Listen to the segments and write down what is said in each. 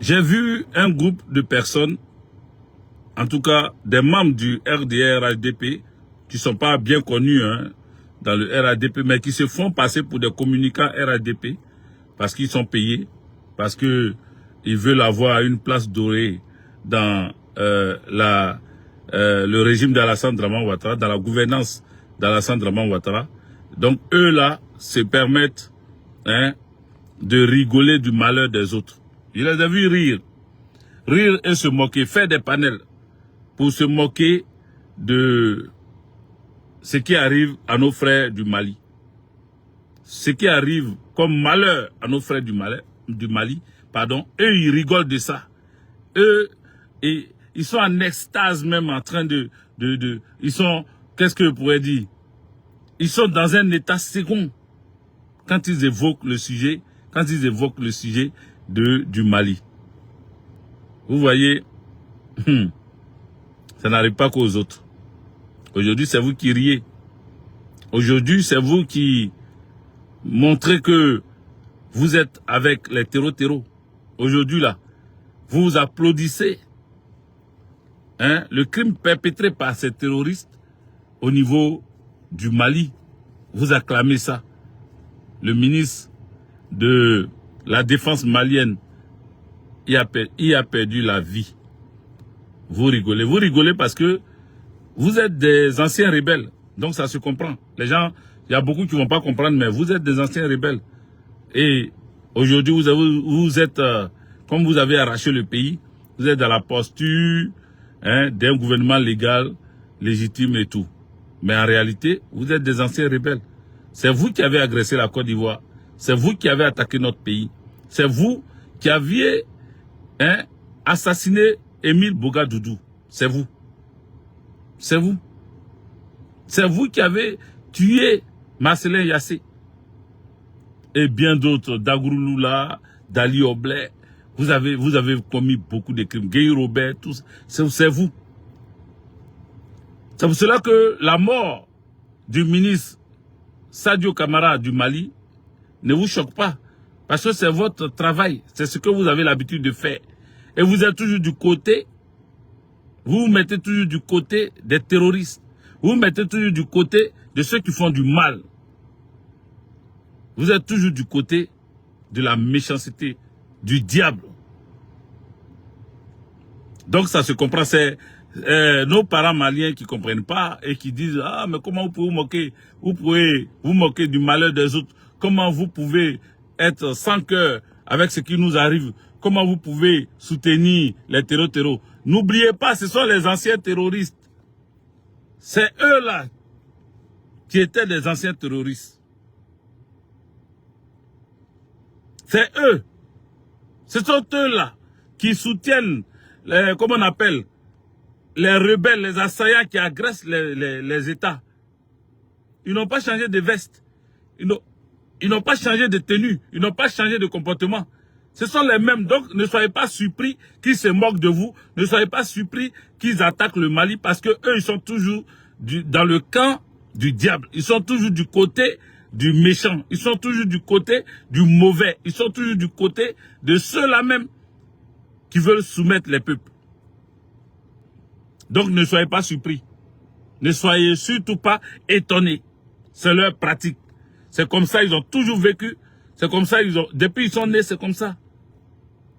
J'ai vu un groupe de personnes, en tout cas des membres du RDR-HDP, qui ne sont pas bien connus hein, dans le RADP, mais qui se font passer pour des communicants RADP, parce qu'ils sont payés, parce qu'ils veulent avoir une place dorée dans le régime d'Alassane Draman Ouattara, dans la gouvernance d'Alassane Draman Ouattara. Donc eux là se permettent hein, de rigoler du malheur des autres. Je les ai vus rire et se moquer, faire des panels pour se moquer de ce qui arrive à nos frères du Mali. Ce qui arrive comme malheur à nos frères du Mali, pardon, eux ils rigolent de ça. Eux, et ils sont en extase même en train ils sont, qu'est-ce que je pourrais dire? Ils sont dans un état second quand ils évoquent le sujet, du Mali. Vous voyez, ça n'arrive pas qu'aux autres. Aujourd'hui, c'est vous qui riez. Aujourd'hui, c'est vous qui montrez que vous êtes avec les terreaux. Aujourd'hui, là, vous applaudissez hein, le crime perpétré par ces terroristes au niveau du Mali. Vous acclamez ça. Le ministre de la défense malienne y a perdu la vie. Vous rigolez parce que vous êtes des anciens rebelles, donc ça se comprend. Les gens, il y a beaucoup qui ne vont pas comprendre, mais vous êtes des anciens rebelles. Et aujourd'hui, vous êtes, comme vous avez arraché le pays, vous êtes dans la posture hein, d'un gouvernement légal, légitime et tout. Mais en réalité, vous êtes des anciens rebelles. C'est vous qui avez agressé la Côte d'Ivoire. C'est vous qui avez attaqué notre pays. C'est vous qui aviez hein, assassiné Émile Bogadoudou. C'est vous. C'est vous. C'est vous qui avez tué Marcelin Yassé. Et bien d'autres, Dagourou-Loula, Dali Oblé. Vous avez commis beaucoup de crimes. Guy Robert, tous. C'est vous. C'est pour cela que la mort du ministre Sadio Camara du Mali ne vous choque pas. Parce que c'est votre travail. C'est ce que vous avez l'habitude de faire. Et vous êtes toujours du côté, vous vous mettez toujours du côté des terroristes. Vous vous mettez toujours du côté de ceux qui font du mal. Vous êtes toujours du côté de la méchanceté, du diable. Donc ça se comprend, c'est nos parents maliens qui ne comprennent pas et qui disent « Ah, mais comment vous pouvez vous moquer du malheur des autres? Comment vous pouvez être sans cœur avec ce qui nous arrive? Comment vous pouvez soutenir les terreaux? » N'oubliez pas, ce sont les anciens terroristes. C'est eux-là qui étaient des anciens terroristes. C'est eux. Ce sont eux-là qui soutiennent, comment on appelle, les rebelles, les assaillants qui agressent les États. Ils n'ont pas changé de veste. Ils n'ont pas changé de tenue. Ils n'ont pas changé de comportement. Ce sont les mêmes. Donc, ne soyez pas surpris qu'ils se moquent de vous. Ne soyez pas surpris qu'ils attaquent le Mali parce que eux, ils sont toujours dans le camp du diable. Ils sont toujours du côté du méchant. Ils sont toujours du côté du mauvais. Ils sont toujours du côté de ceux-là même qui veulent soumettre les peuples. Donc, ne soyez pas surpris. Ne soyez surtout pas étonnés. C'est leur pratique. C'est comme ça, ils ont toujours vécu. C'est comme ça, depuis qu'ils sont nés, c'est comme ça.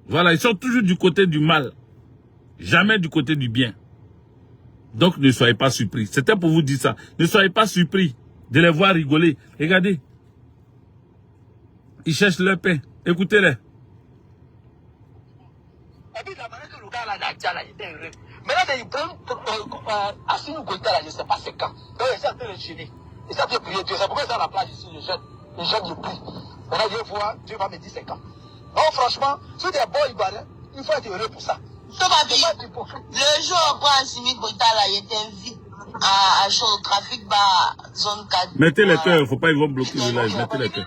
Voilà, ils sont toujours du côté du mal. Jamais du côté du bien. Donc, ne soyez pas surpris. C'était pour vous dire ça. Ne soyez pas surpris de les voir rigoler. Regardez. Ils cherchent leur pain. Écoutez-les. Maintenant, ils prennent Assimi Goïta, là, je ne sais pas c'est quand. Donc, ils essaient de le gêner. Ils essaient de prier Dieu. C'est pourquoi ils sont à la plage ici, les jeunes le prient. Maintenant, Dieu voit, Dieu va me dire c'est quand. Donc, franchement, si tu es bon Ivoirien, il faut être heureux pour ça. Le jour où Assimi Goïta, là, il était vite à chaud au trafic, zone 4. Mettez les cœurs, il ne faut pas, ils vont bloquer le live. Mettez les cœurs.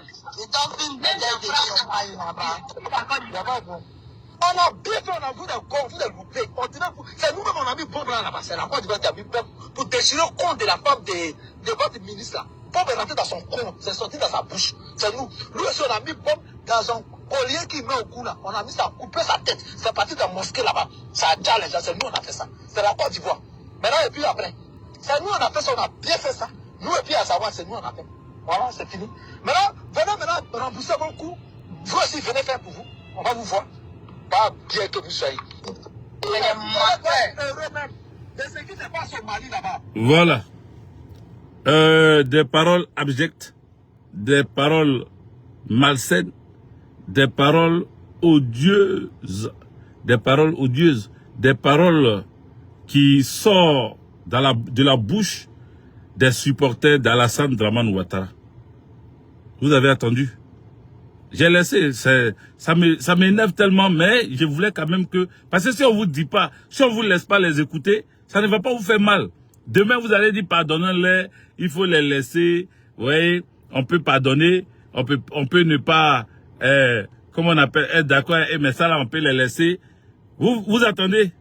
On a bien fait, on a vu des corps, vu des loupés. C'est nous-mêmes, on a mis bombe là-bas. C'est la Côte d'Ivoire qui a mis bombe pour déchirer le compte de la femme de votre ministre là. Bombe est rentrée dans son compte, c'est sorti dans sa bouche. C'est nous. Nous aussi, on a mis bombe dans son collier qu'il met au cou là, on a mis ça, coupé sa tête. C'est parti de la mosquée là-bas. Ça a déjà les gens, c'est nous on a fait ça. C'est la Côte d'Ivoire. Maintenant et puis après, c'est nous on a fait ça, on a bien fait ça. Nous et puis à savoir, c'est nous on a fait. Voilà, c'est fini. Maintenant, venez maintenant rembourser vos coûts. Vous aussi venez faire pour vous. On va vous voir. Pas bien que vous soyez. De ce qui se passe au Mali là-bas. Voilà. Des paroles abjectes, des paroles malsaines, des paroles odieuses, des paroles qui sortent de la bouche des supporters d'Alassane Dramane Ouattara. Vous avez attendu. J'ai laissé, ça m'énerve tellement, mais je voulais quand même que... Parce que si on vous dit pas, si on vous laisse pas les écouter, ça ne va pas vous faire mal. Demain, vous allez dire pardonnez-les, il faut les laisser. Oui, on peut pardonner, on peut ne pas, comment on appelle, être d'accord, mais ça là, on peut les laisser. Vous attendez.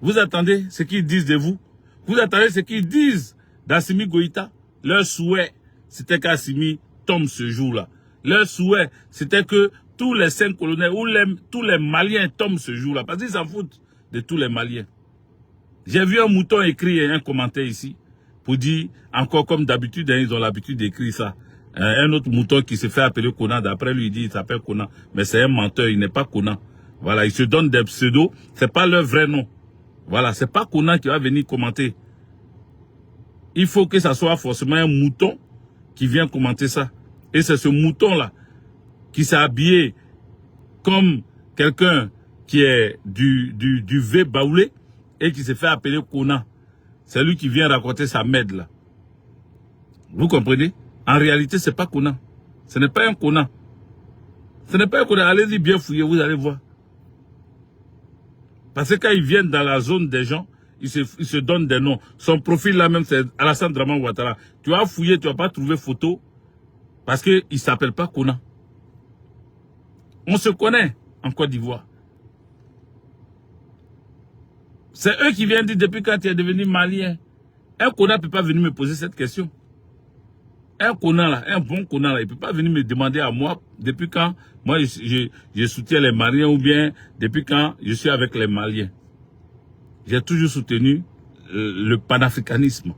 Vous attendez ce qu'ils disent de vous. Vous attendez ce qu'ils disent d'Assimi Goïta. Leur souhait, c'était qu'Assimi tombe ce jour-là. Leur souhait, c'était que tous les 5 colonels ou tous les Maliens tombent ce jour-là. Parce qu'ils s'en foutent de tous les Maliens. J'ai vu un mouton écrire un commentaire ici pour dire, encore comme d'habitude, ils ont l'habitude d'écrire ça. Un autre mouton qui se fait appeler Conan, d'après lui, il dit il s'appelle Conan. Mais c'est un menteur, il n'est pas Conan. Voilà, il se donne des pseudos, c'est pas leur vrai nom. Voilà, c'est pas Conan qui va venir commenter. Il faut que ça soit forcément un mouton qui vient commenter ça. Et c'est ce mouton-là qui s'est habillé comme quelqu'un qui est du V baoulé et qui s'est fait appeler Conan. C'est lui qui vient raconter sa merde là. Vous comprenez? En réalité, c'est pas Conan. Ce n'est pas un Conan. Ce n'est pas un Conan. Allez-y bien fouiller, vous allez voir. Parce que quand ils viennent dans la zone des gens, ils se donnent des noms. Son profil là même, c'est Alassane Dramane Ouattara. Tu vas fouiller, tu vas pas trouver photo. Parce qu'il ne s'appelle pas Conan. On se connaît en Côte d'Ivoire. C'est eux qui viennent dire depuis quand tu es devenu malien. Un Conan ne peut pas venir me poser cette question. Un Conan là, un bon Conan là, il ne peut pas venir me demander à moi depuis quand moi je soutiens les Maliens ou bien depuis quand je suis avec les Maliens. J'ai toujours soutenu le panafricanisme.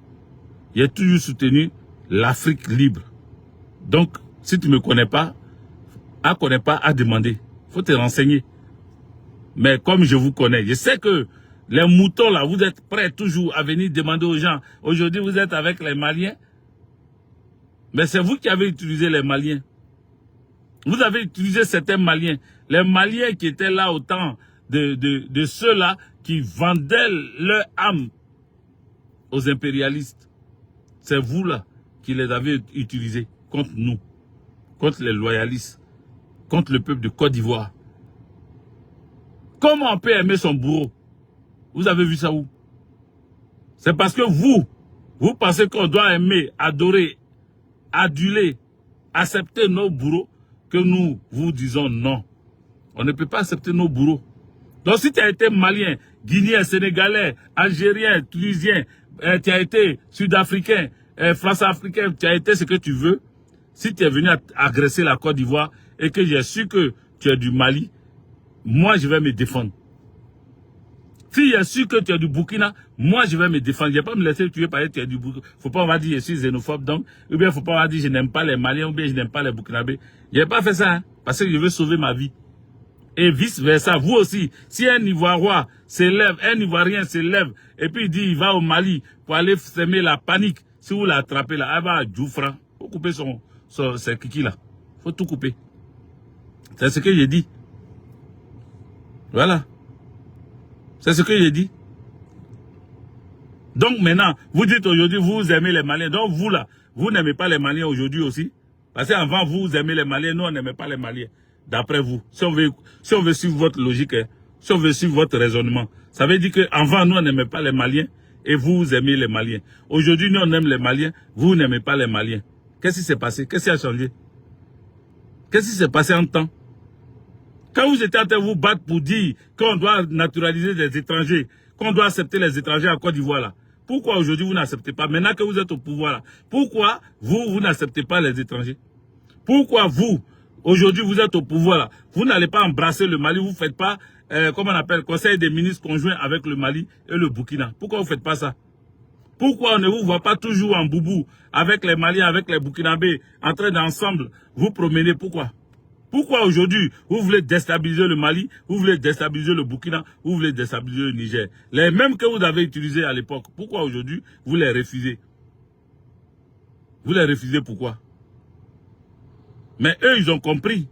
J'ai toujours soutenu l'Afrique libre. Donc, si tu ne me connais pas, à demander. Il faut te renseigner. Mais comme je vous connais, je sais que les moutons là, vous êtes prêts toujours à venir demander aux gens. Aujourd'hui, vous êtes avec les Maliens. Mais c'est vous qui avez utilisé les Maliens. Vous avez utilisé certains Maliens. Les Maliens qui étaient là au temps de ceux-là qui vendaient leur âme aux impérialistes. C'est vous là qui les avez utilisés contre nous, contre les loyalistes, contre le peuple de Côte d'Ivoire. Comment on peut aimer son bourreau? Vous avez vu ça où? C'est parce que vous pensez qu'on doit aimer, adorer, aduler, accepter nos bourreaux que nous vous disons non. On ne peut pas accepter nos bourreaux. Donc si tu as été malien, guinéen, sénégalais, algérien, tunisien, tu as été sud-africain, france-africain, tu as été ce que tu veux, si tu es venu agresser la Côte d'Ivoire et que j'ai su que tu es du Mali, moi je vais me défendre. Si j'ai su que tu es du Burkina, moi je vais me défendre. Je ne vais pas me laisser tuer parce que tu es du Burkina. Il ne faut pas m'avoir dit je suis xénophobe donc, ou bien il ne faut pas m'avoir dit je n'aime pas les Maliens, ou bien je n'aime pas les Burkinabés. Je n'ai pas fait ça, hein, parce que je veux sauver ma vie. Et vice versa, vous aussi, si un Ivoirien s'élève, un Ivoirien s'élève, et puis il dit il va au Mali pour aller semer la panique, si vous l'attrapez là, il va Djoufra, il faut couper ses kiki là. Il faut tout couper. C'est ce que j'ai dit. Voilà. C'est ce que j'ai dit. Donc maintenant, vous dites aujourd'hui, vous aimez les Maliens. Donc vous là, vous n'aimez pas les Maliens aujourd'hui aussi. Parce qu'avant, vous aimez les Maliens, nous on n'aimait pas les Maliens. D'après vous, si on veut suivre votre logique, hein, si on veut suivre votre raisonnement, ça veut dire qu'avant, nous on n'aimait pas les Maliens et vous aimez les Maliens. Aujourd'hui, nous on aime les Maliens, vous n'aimez pas les Maliens. Qu'est-ce qui s'est passé? Qu'est-ce qui a changé? Qu'est-ce qui s'est passé en temps? Quand vous étiez en train de vous battre pour dire qu'on doit naturaliser des étrangers, qu'on doit accepter les étrangers en Côte d'Ivoire là, pourquoi aujourd'hui vous n'acceptez pas? Maintenant que vous êtes au pouvoir là, pourquoi vous n'acceptez pas les étrangers? Pourquoi vous Aujourd'hui, vous êtes au pouvoir là. Vous n'allez pas embrasser le Mali, vous ne faites pas, comment on appelle, conseil des ministres conjoints avec le Mali et le Burkina. Pourquoi vous ne faites pas ça? Pourquoi on ne vous voit pas toujours en boubou avec les Maliens, avec les Burkinabés, en train d'ensemble vous promener? Pourquoi? Pourquoi aujourd'hui, vous voulez déstabiliser le Mali, vous voulez déstabiliser le Burkina, vous voulez déstabiliser le Niger? Les mêmes que vous avez utilisés à l'époque. Pourquoi aujourd'hui, vous les refusez? Vous les refusez pourquoi? Mais eux, ils ont compris.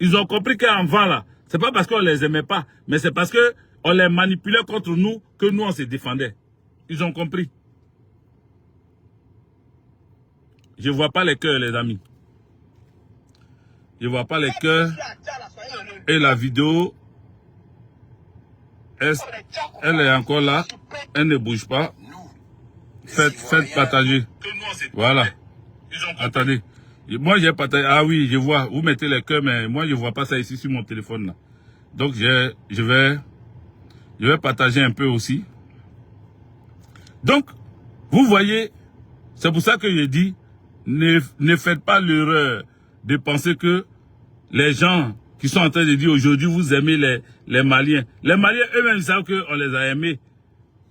Ils ont compris qu'avant là, c'est pas parce qu'on les aimait pas, mais c'est parce que on les manipulait contre nous que nous on se défendait. Ils ont compris. Je vois pas les cœurs, les amis. Je vois pas les cœurs. Et la vidéo, elle est encore là. Elle ne bouge pas. Faites partager. Voilà. Attendez. Moi, j'ai partagé. Ah oui, je vois. Vous mettez les cœurs, mais moi, je ne vois pas ça ici sur mon téléphone. Là. Donc, je vais partager un peu aussi. Donc, vous voyez, c'est pour ça que je dis, ne faites pas l'erreur de penser que les gens qui sont en train de dire aujourd'hui, vous aimez les Maliens. Les Maliens eux-mêmes savent qu'on les a aimés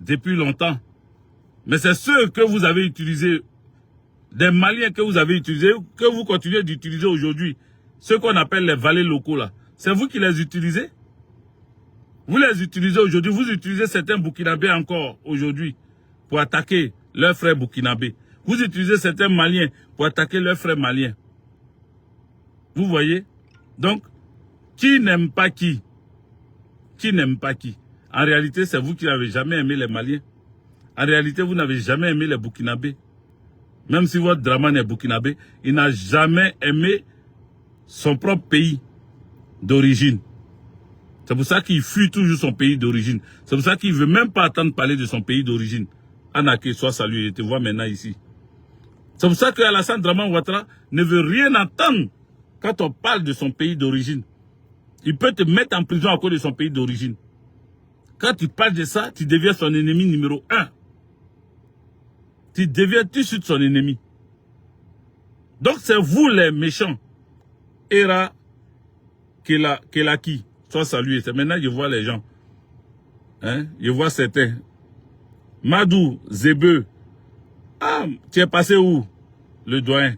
depuis longtemps. Mais c'est ceux que vous avez utilisés, des Maliens que vous avez utilisés, que vous continuez d'utiliser aujourd'hui, ceux qu'on appelle les valets locaux là. C'est vous qui les utilisez? Vous les utilisez aujourd'hui, vous utilisez certains Burkinabés encore aujourd'hui pour attaquer leurs frères Burkinabés. Vous utilisez certains Maliens pour attaquer leurs frères Maliens. Vous voyez? Donc, qui n'aime pas qui? Qui n'aime pas qui? En réalité, c'est vous qui n'avez jamais aimé les Maliens. En réalité, vous n'avez jamais aimé les Burkinabés. Même si votre Dramane est Burkinabé, il n'a jamais aimé son propre pays d'origine. C'est pour ça qu'il fuit toujours son pays d'origine. C'est pour ça qu'il ne veut même pas attendre parler de son pays d'origine. Anaké, sois salué, je te vois maintenant ici. C'est pour ça que Alassane Dramane Ouattara ne veut rien entendre quand on parle de son pays d'origine. Il peut te mettre en prison à cause de son pays d'origine. Quand tu parles de ça, tu deviens son ennemi numéro 1. Tu deviens tout de suite son ennemi. Donc c'est vous les méchants. Era Kelaki, sois salué. C'est maintenant que je vois les gens. Hein? Je vois certains. Madou, Zebe. Ah, tu es passé où, le doyen?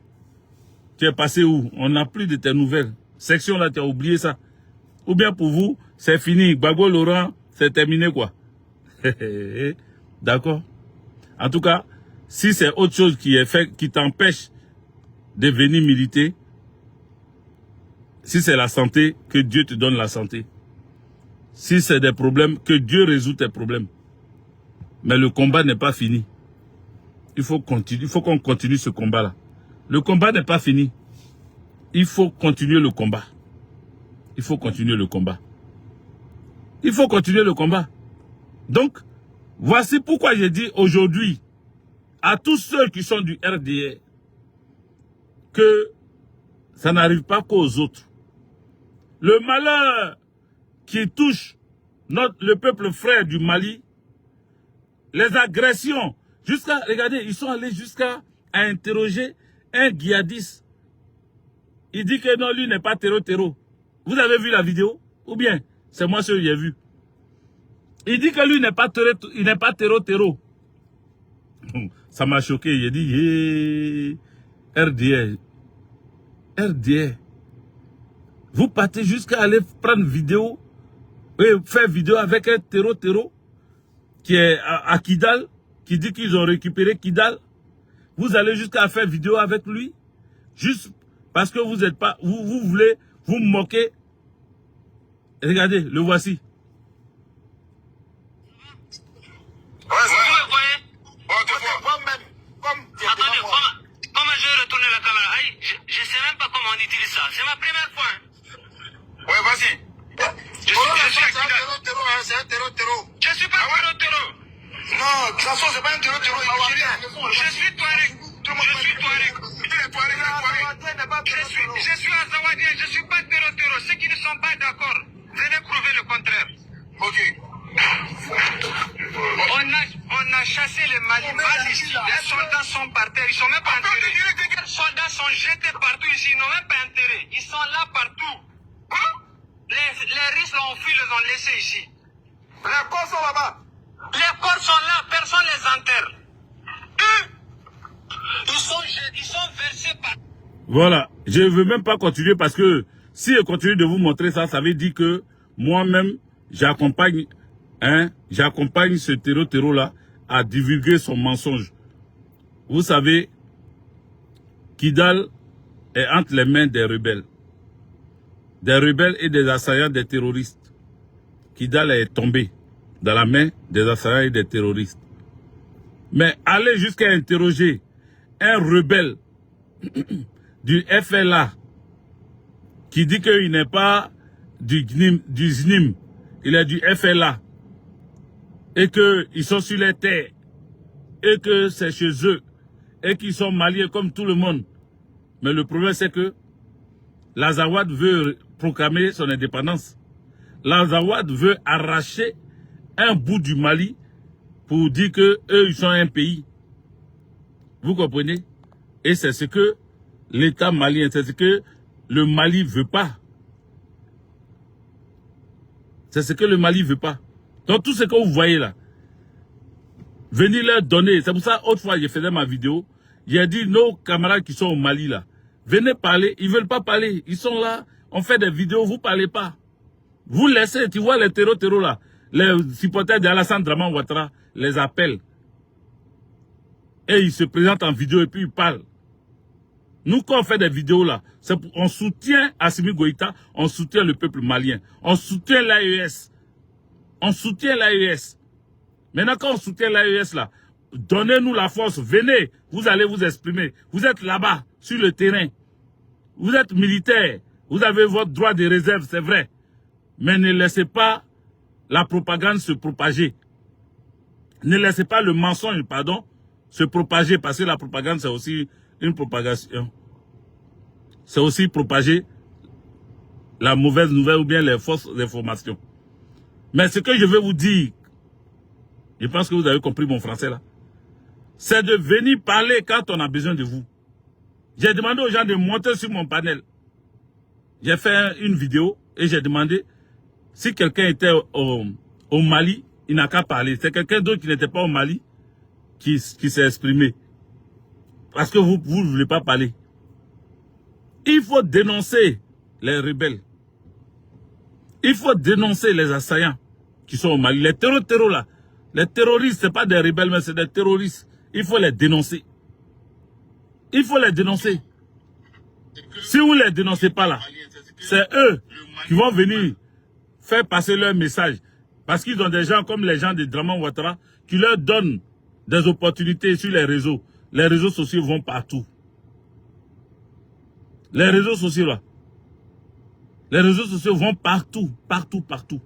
Tu es passé où? On n'a plus de tes nouvelles. Section là, tu as oublié ça. Ou bien pour vous, c'est fini. Gbagbo Laurent, c'est terminé quoi. D'accord? En tout cas, si c'est autre chose qui est fait, qui t'empêche de venir militer, si c'est la santé, que Dieu te donne la santé. Si c'est des problèmes, que Dieu résout tes problèmes. Mais le combat n'est pas fini. Il faut continuer, il faut qu'on continue ce combat-là. Le combat n'est pas fini. Il faut continuer le combat. Il faut continuer le combat. Il faut continuer le combat. Donc, voici pourquoi j'ai dit aujourd'hui à tous ceux qui sont du RDA que ça n'arrive pas qu'aux autres. Le malheur qui touche le peuple frère du Mali, les agressions, regardez, ils sont allés jusqu'à interroger un djihadiste. Il dit que non, lui n'est pas terreau. Vous avez vu la vidéo? Ou bien, c'est moi celui que j'ai vu. Il dit que lui n'est pas terreau. Ça m'a choqué. Il a dit, RDA. Vous partez jusqu'à aller prendre vidéo, faire vidéo avec un terreau qui est à Kidal, qui dit qu'ils ont récupéré Kidal. Vous allez jusqu'à faire vidéo avec lui, juste parce que vous êtes pas, vous voulez vous moquer. Regardez, le voici. Attendez, comment je vais retourner la caméra? Je sais même pas comment on utilise ça. C'est ma première fois. Ouais, vas-y. C'est un terreau. Je suis pas terreau. Non, de toute façon, c'est pas un terreau. Je suis Touareg. Je suis Azawadien. Je suis pas terreau. Ceux qui ne sont pas d'accord, venez prouver le contraire. Ok. On a chassé les Maliens ici. Les soldats sont par terre. Ils sont même pas enterrés. Les soldats sont jetés partout ici. Ils n'ont même pas enterré. terroristes l'ont fui, les ont laissés ici. Les corps sont là-bas. Les corps sont là, personne ne les enterre. Ils sont versés par... Voilà, je ne veux même pas continuer parce que si je continue de vous montrer ça, ça veut dire que moi-même, j'accompagne ce terreau-là à divulguer son mensonge. Vous savez, Kidal est entre les mains des rebelles. Des rebelles et des assaillants des terroristes. Kidal est tombé dans la main des assaillants et des terroristes. Mais aller jusqu'à interroger un rebelle du FLA qui dit qu'il n'est pas du ZNIM, il est du FLA et qu'ils sont sur les terres et que c'est chez eux et qu'ils sont maliens comme tout le monde. Mais le problème c'est que l'Azawad veut proclamer son indépendance. L'Azawad veut arracher un bout du Mali pour dire que eux ils sont un pays. Vous comprenez? Et c'est ce que l'État malien, c'est ce que le Mali veut pas. C'est ce que le Mali veut pas. Donc tout ce que vous voyez là, venez leur donner. C'est pour ça, autrefois, je faisais ma vidéo. J'ai dit, nos camarades qui sont au Mali là, venez parler. Ils veulent pas parler. Ils sont là, on fait des vidéos, vous parlez pas. Vous laissez, tu vois les terreaux là, les supporters d'Alassane Draman Ouattara les appellent. Et ils se présentent en vidéo et puis ils parlent. Nous, quand on fait des vidéos là, on soutient Assimi Goïta, on soutient le peuple malien, on soutient l'AES. On soutient l'AES. Maintenant, quand on soutient l'AES là, donnez-nous la force, venez, vous allez vous exprimer. Vous êtes là-bas, sur le terrain. Vous êtes militaire, vous avez votre droit de réserve, c'est vrai. Mais ne laissez pas la propagande se propager. Ne laissez pas le mensonge, pardon, se propager, parce que la propagande, c'est aussi une propagation. C'est aussi propager la mauvaise nouvelle ou bien les fausses informations. Mais ce que je vais vous dire, je pense que vous avez compris mon français là, c'est de venir parler quand on a besoin de vous. J'ai demandé aux gens de monter sur mon panel. J'ai fait une vidéo et j'ai demandé si quelqu'un était au Mali, il n'a qu'à parler. C'est quelqu'un d'autre qui n'était pas au Mali qui s'est exprimé. Parce que vous ne voulez pas parler. Il faut dénoncer les rebelles. Il faut dénoncer les assaillants qui sont au Mali. Les terreaux là. Les terroristes, ce n'est pas des rebelles, mais c'est des terroristes. Il faut les dénoncer. Il faut les dénoncer. Si vous ne les dénoncez pas là, c'est eux qui vont venir faire passer leur message. Parce qu'ils ont des gens comme les gens de Draman Ouattara qui leur donnent des opportunités sur les réseaux. Les réseaux sociaux vont partout. Les réseaux sociaux là. Les réseaux sociaux vont partout, partout, partout.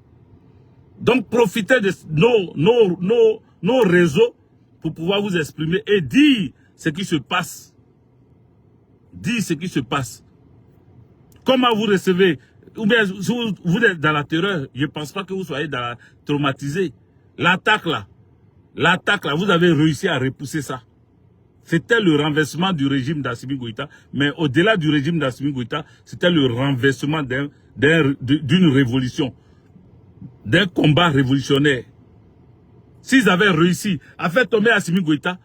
Donc profitez de nos réseaux pour pouvoir vous exprimer et dire ce qui se passe. Dire ce qui se passe. Comment vous recevez, ou bien si vous êtes dans la terreur, je ne pense pas que vous soyez traumatisé. L'attaque là, vous avez réussi à repousser ça. C'était le renversement du régime d'Assimi Goïta, mais au-delà du régime d'Assimi Goïta, c'était le renversement d'une révolution, d'un combat révolutionnaire. S'ils avaient réussi à faire tomber Assimi Goïta,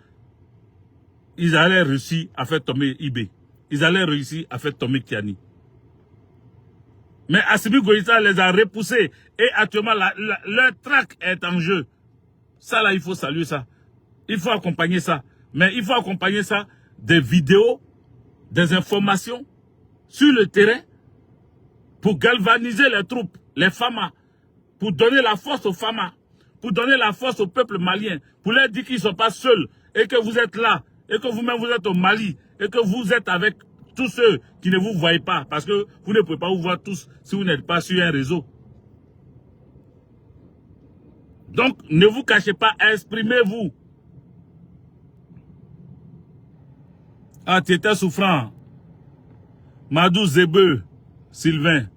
ils allaient réussir à faire tomber Ibé. Ils allaient réussir à faire tomber Kiani. Mais Assimi Goïta les a repoussés et actuellement leur traque est en jeu. Ça là, il faut saluer ça. Il faut accompagner ça. Mais il faut accompagner ça des vidéos, des informations sur le terrain pour galvaniser les troupes, les FAMA, pour donner la force aux FAMA, pour donner la force au peuple malien, pour leur dire qu'ils ne sont pas seuls et que vous êtes là, et que vous-même vous êtes au Mali, et que vous êtes avec tous ceux qui ne vous voient pas, parce que vous ne pouvez pas vous voir tous si vous n'êtes pas sur un réseau. Donc, ne vous cachez pas, exprimez-vous. Ah, tu étais souffrant. Madou Zebe, Sylvain,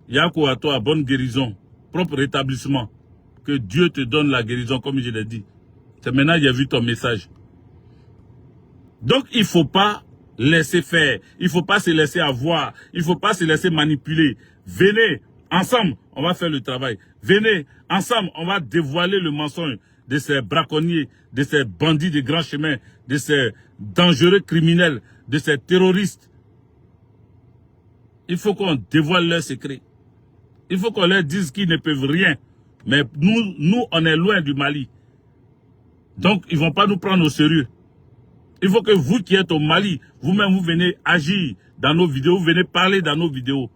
Yako à toi, bonne guérison, propre rétablissement. Que Dieu te donne la guérison, comme je l'ai dit. C'est maintenant que j'ai vu ton message. Donc, il ne faut pas laisser faire. Il ne faut pas se laisser avoir. Il ne faut pas se laisser manipuler. Venez, Ensemble, on va faire le travail. Venez, ensemble, on va dévoiler le mensonge de ces braconniers, de ces bandits de grands chemins, de ces dangereux criminels, de ces terroristes. Il faut qu'on dévoile leurs secrets. Il faut qu'on leur dise qu'ils ne peuvent rien. Mais nous, on est loin du Mali. Donc, ils ne vont pas nous prendre au sérieux. Il faut que vous qui êtes au Mali, vous-même, vous venez agir dans nos vidéos, vous venez parler dans nos vidéos.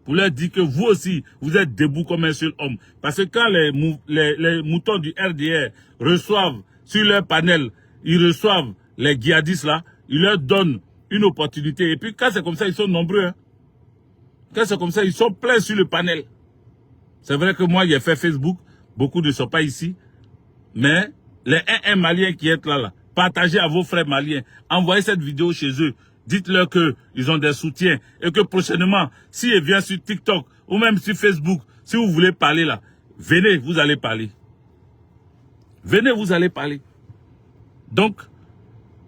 Pour leur dire que vous aussi, vous êtes debout comme un seul homme. Parce que quand les moutons du RDR reçoivent sur leur panel, ils reçoivent les djihadistes là, ils leur donnent une opportunité. Et puis quand c'est comme ça, ils sont nombreux. Hein. Quand c'est comme ça, ils sont pleins sur le panel. C'est vrai que moi, j'ai fait Facebook, beaucoup ne sont pas ici. Mais les 1 maliens qui êtes là, partagez à vos frères maliens. Envoyez cette vidéo chez eux. Dites-leur qu'ils ont des soutiens et que prochainement, s'ils viennent sur TikTok ou même sur Facebook, si vous voulez parler là, venez, vous allez parler. Venez, vous allez parler. Donc,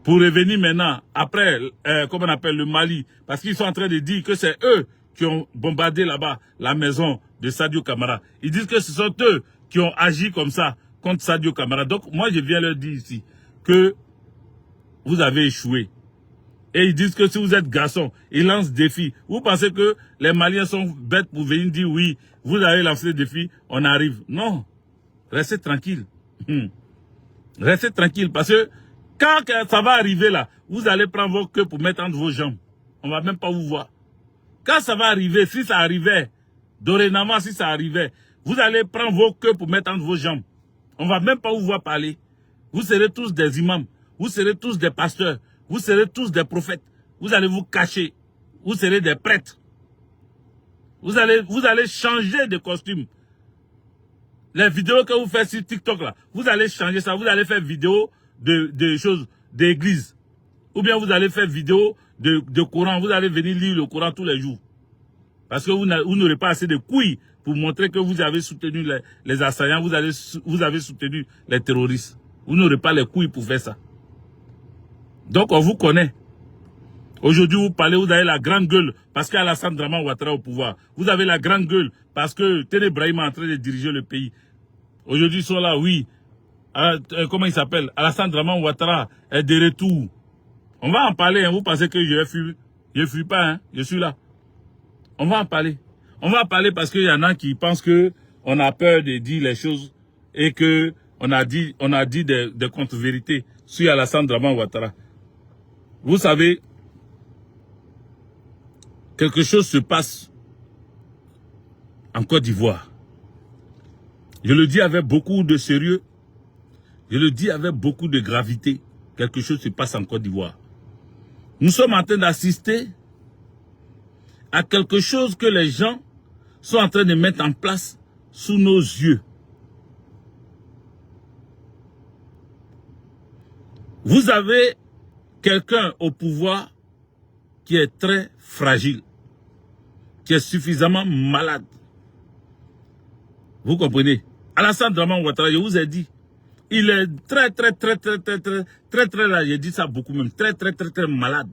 pour revenir maintenant, après, comment on appelle le Mali, parce qu'ils sont en train de dire que c'est eux qui ont bombardé là-bas la maison de Sadio Camara. Ils disent que ce sont eux qui ont agi comme ça contre Sadio Camara. Donc, moi, je viens leur dire ici que vous avez échoué. Et ils disent que si vous êtes garçon, ils lancent défi. Vous pensez que les Maliens sont bêtes pour venir dire oui, vous avez lancé le défi, on arrive. Non. Restez tranquille. Restez tranquille parce que quand ça va arriver là, vous allez prendre vos queues pour mettre entre vos jambes. On va même pas vous voir. Quand ça va arriver, si ça arrivait, dorénavant si ça arrivait, vous allez prendre vos queues pour mettre entre vos jambes. On va même pas vous voir parler. Vous serez tous des imams. Vous serez tous des pasteurs. Vous serez tous des prophètes. Vous allez vous cacher. Vous serez des prêtres. Vous allez changer de costume. Les vidéos que vous faites sur TikTok là, vous allez changer ça. Vous allez faire vidéo de choses d'église. Ou bien vous allez faire vidéo de Coran. Vous allez venir lire le Coran tous les jours. Parce que vous n'aurez pas assez de couilles pour montrer que vous avez soutenu les assaillants. Vous avez soutenu les terroristes. Vous n'aurez pas les couilles pour faire ça. Donc, on vous connaît. Aujourd'hui, vous parlez, vous avez la grande gueule parce qu'Alassane Draman Ouattara est au pouvoir. Vous avez la grande gueule parce que Téné Brahima est en train de diriger le pays. Aujourd'hui, ils sont là, oui. Comment il s'appelle? Alassane Draman Ouattara est de retour. On va en parler, hein. Vous pensez que je fuis? Je fuis pas, hein. Je suis là. On va en parler. On va en parler parce qu'il y en a qui pensent que on a peur de dire les choses et que on a dit des contre-vérités sur Alassane Draman Ouattara. Vous savez, quelque chose se passe en Côte d'Ivoire. Je le dis avec beaucoup de sérieux. Je le dis avec beaucoup de gravité. Quelque chose se passe en Côte d'Ivoire. Nous sommes en train d'assister à quelque chose que les gens sont en train de mettre en place sous nos yeux. Vous avez quelqu'un au pouvoir qui est très fragile, qui est suffisamment malade. Vous comprenez? Alassane Draman Ouattara, je vous ai dit, il est très là, j'ai dit ça beaucoup même, très malade.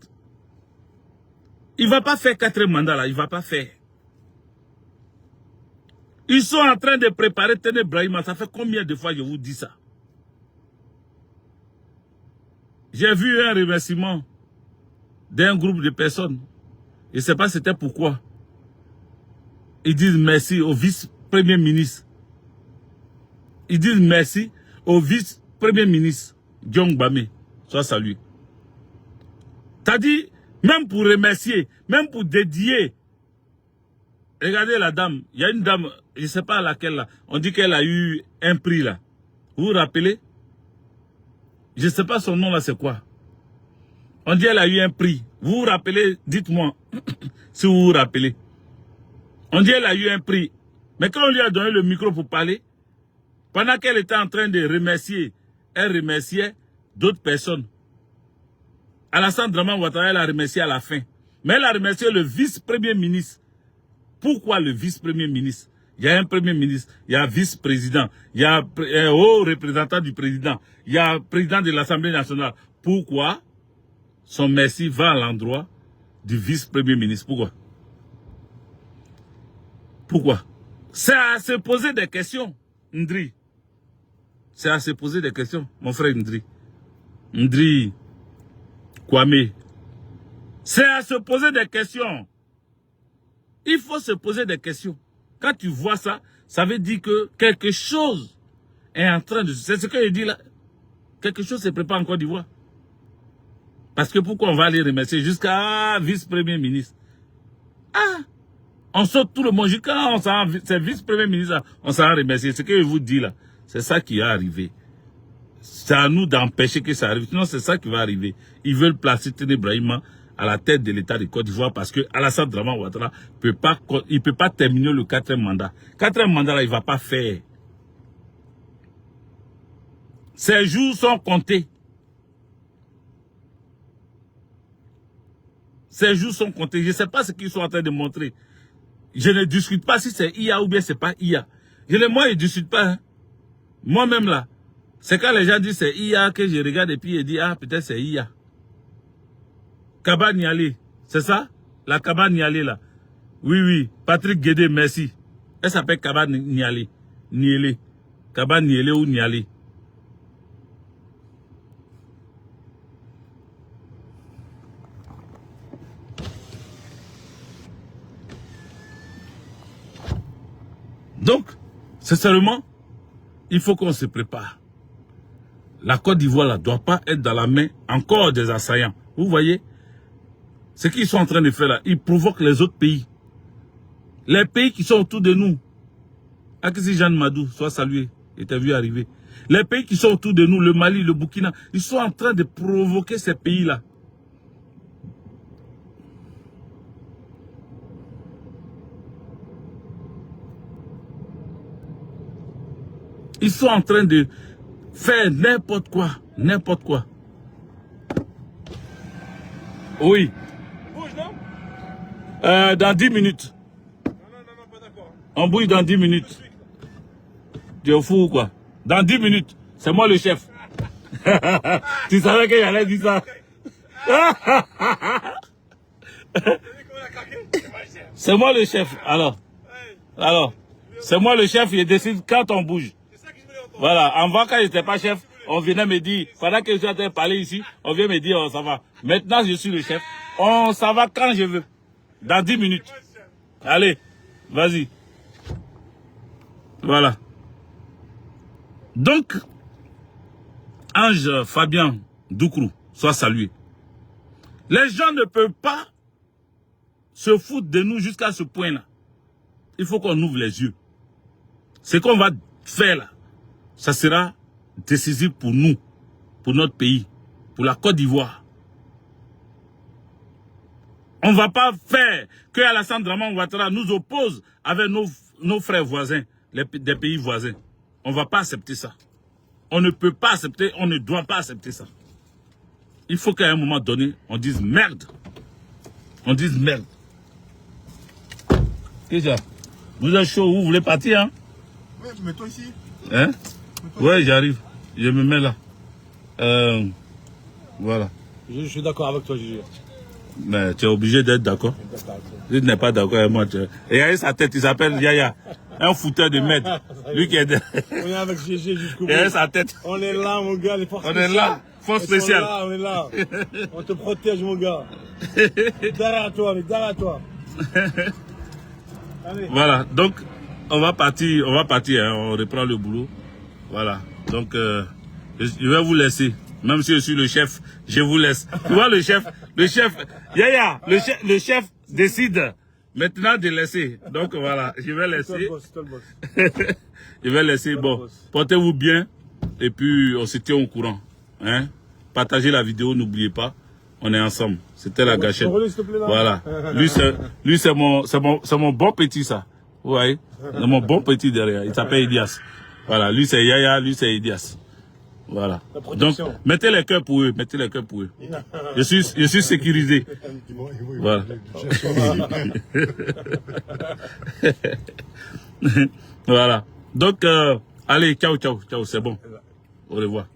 Il ne va pas faire 4 mandats là, il ne va pas faire. Ils sont en train de préparer Téné Brahima, ça fait combien de fois je vous dis ça? J'ai vu un remerciement d'un groupe de personnes. Je ne sais pas c'était pourquoi. Ils disent merci au vice-premier ministre. Ils disent merci au vice-premier ministre, John Bame. Soit salué. T'as dit, même pour remercier, même pour dédier. Regardez la dame. Il y a une dame, je ne sais pas laquelle là. On dit qu'elle a eu un prix là. Vous vous rappelez? Je ne sais pas son nom là, c'est quoi? On dit qu'elle a eu un prix. Vous vous rappelez? Dites-moi si vous vous rappelez. On dit qu'elle a eu un prix. Mais quand on lui a donné le micro pour parler, pendant qu'elle était en train de remercier, elle remerciait d'autres personnes. Alassane Draman Ouattara, elle a remercié à la fin. Mais elle a remercié le vice-premier ministre. Pourquoi le vice-premier ministre? Il y a un premier ministre, il y a un vice-président, il y a un haut représentant du président, il y a un président de l'Assemblée nationale. Pourquoi son merci va à l'endroit du vice-premier ministre? Pourquoi? Pourquoi? C'est à se poser des questions, Ndri. C'est à se poser des questions, mon frère Ndri. Ndri Kwame. C'est à se poser des questions. Il faut se poser des questions. Quand tu vois ça, ça veut dire que quelque chose est en train de... C'est ce que je dis là. Quelque chose se prépare en Côte d'Ivoire. Parce que pourquoi on va aller remercier jusqu'à vice-premier ministre? Ah! On saute tout le monde. Quand c'est vice-premier ministre, on s'en remercier. Ce que je vous dis là, c'est ça qui est arrivé. C'est à nous d'empêcher que ça arrive. Sinon, c'est ça qui va arriver. Ils veulent placer Tene Brahima à la tête de l'État de Côte d'Ivoire parce que Alassane Dramane Ouattara peut pas terminer le 4e mandat. 4e mandat là, il va pas faire. Ces jours sont comptés. Ces jours sont comptés. Je ne sais pas ce qu'ils sont en train de montrer. Je ne discute pas si c'est IA ou bien c'est pas IA. Moi, je ne discute pas. Hein. Moi-même là, c'est quand les gens disent c'est IA que je regarde et puis je dis ah peut-être c'est IA. Kaba Nialé, c'est ça? La Kaba Nialé là. Oui, oui. Patrick Guédé, merci. Elle s'appelle Kaba Nialé. Nielé. Kaba Nielé ou Nialé. Donc, sincèrement, il faut qu'on se prépare. La Côte d'Ivoire ne doit pas être dans la main encore des assaillants. Vous voyez? Ce qu'ils sont en train de faire là, ils provoquent les autres pays. Les pays qui sont autour de nous. Akissi Jeanne Madou, soit salué, et t'as vu arriver. Les pays qui sont autour de nous, le Mali, le Burkina, ils sont en train de provoquer ces pays-là. Ils sont en train de faire n'importe quoi. N'importe quoi. Oui. Bouge, non? Dans 10 minutes. Non, pas d'accord. On bouge dans 10 minutes. Tu es fou ou quoi? Dans 10 minutes. C'est moi le chef. Tu savais qu'il allait dire ça? C'est moi le chef. Alors, c'est moi le chef, il décide quand on bouge. Voilà, avant quand je n'étais pas chef, on venait me dire, pendant que je suis en train de parler ici, on vient me dire, oh, ça va. Maintenant, je suis le chef. On s'en va quand je veux. Dans 10 minutes. Allez, vas-y. Voilà. Donc, Ange Fabien Doukrou, soit salué. Les gens ne peuvent pas se foutre de nous jusqu'à ce point-là. Il faut qu'on ouvre les yeux. Ce qu'on va faire là, ça sera décisif pour nous, pour notre pays, pour la Côte d'Ivoire. On ne va pas faire que Alassane Dramane Ouattara nous oppose avec nos frères voisins, des pays voisins. On ne va pas accepter ça. On ne peut pas accepter, on ne doit pas accepter ça. Il faut qu'à un moment donné, on dise merde. On dise merde. Qu'est-ce que ça? Vous êtes chaud, vous voulez partir, hein? Oui, mets-toi ici. Hein? Ouais, j'arrive. Je me mets là. Voilà. Je suis d'accord avec toi, Gigi. Mais tu es obligé d'être d'accord. Si tu n'es pas d'accord avec moi, et il a sa tête, il s'appelle Yaya. Un fouteur de merde. Lui qui est... On est avec Gigi jusqu'au bout. Il a sa tête. On est là, mon gars, les forces spéciales. On est là, force spéciale. On est là. On te protège, mon gars. Derrière toi, mec, derrière toi. Allez. Voilà, donc on va partir, hein, on reprend le boulot. Voilà, donc je vais vous laisser. Même si je suis le chef, je vous laisse. Tu vois le chef, Yaya, le chef décide maintenant de laisser. Donc voilà, je vais laisser. Toi le boss. Je vais laisser. Bon, portez-vous bien et puis on se tient au courant. Hein? Partagez la vidéo, n'oubliez pas. On est ensemble. C'était la gâchette. Voilà. Lui c'est mon bon petit ça. Vous voyez? C'est mon bon petit derrière. Il s'appelle Idias. Voilà. Lui c'est Yaya, lui c'est Idias. Voilà. Donc mettez les cœurs pour eux. Mettez les cœurs pour eux. Je suis sécurisé. Voilà. Voilà. Donc allez, ciao, c'est bon. Au revoir.